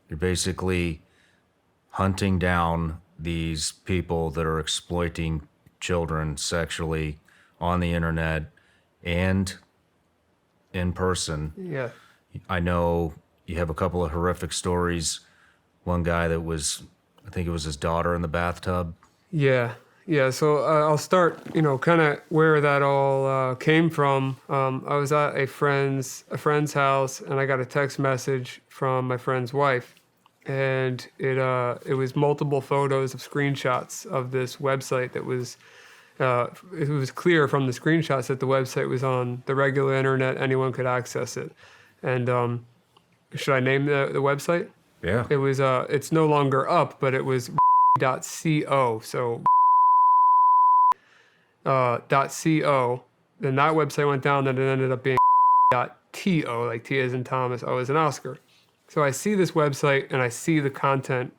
You're basically hunting down these people that are exploiting children sexually on the internet and in person. Yeah. I know you have a couple of horrific stories. One guy that was, I think it was his daughter in the bathtub. Yeah. Yeah. So I'll start, kind of where that all came from. I was at a friend's house, and I got a text message from my friend's wife, and it was multiple photos of screenshots of this website that was. It was clear from the screenshots that the website was on the regular internet; anyone could access it. And should I name the website? Yeah. It was. It's no longer up, but it was .co. So .co. Then that website went down, and it ended up being .to, like T as in Thomas, O as in Oscar. So I see this website, and I see the content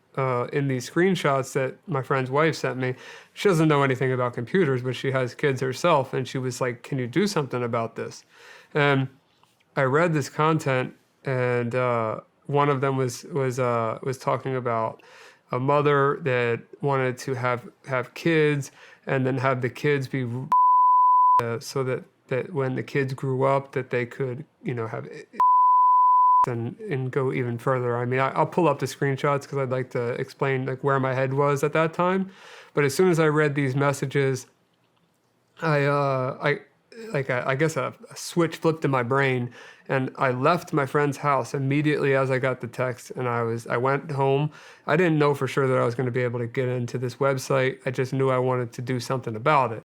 in these screenshots that my friend's wife sent me. She doesn't know anything about computers, but she has kids herself, and she was like, "Can you do something about this?" And I read this content, and one of them was talking about a mother that wanted to have kids, and then have the kids be so that when the kids grew up, that they could have and go even further. I mean, I'll pull up the screenshots because I'd like to explain like where my head was at that time. But as soon as I read these messages, I guess a switch flipped in my brain, and I left my friend's house immediately as I got the text, and I went home. I didn't know for sure that I was going to be able to get into this website. I just knew I wanted to do something about it.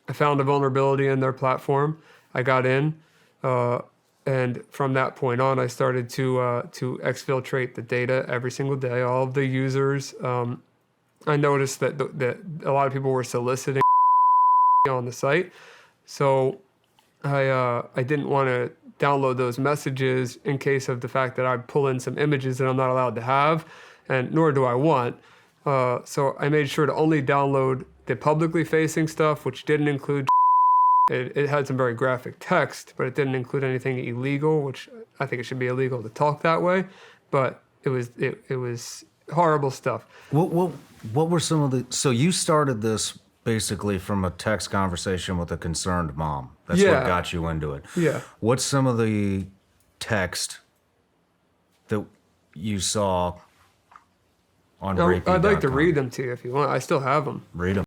I found a vulnerability in their platform. I got in, and from that point on, I started to exfiltrate the data every single day. All of the users. I noticed that that a lot of people were soliciting on the site, so I didn't want to download those messages in case of the fact that I'd pull in some images that I'm not allowed to have, and nor do I want. So I made sure to only download the publicly facing stuff, which didn't include. It had some very graphic text, but it didn't include anything illegal, which I think it should be illegal to talk that way. But it was horrible stuff. What were some of the? So you started this basically from a text conversation with a concerned mom. That's what got you into it. Yeah. What's some of the text that you saw on I'd like to rapey.com? read them to you if you want. I still have them. Read them.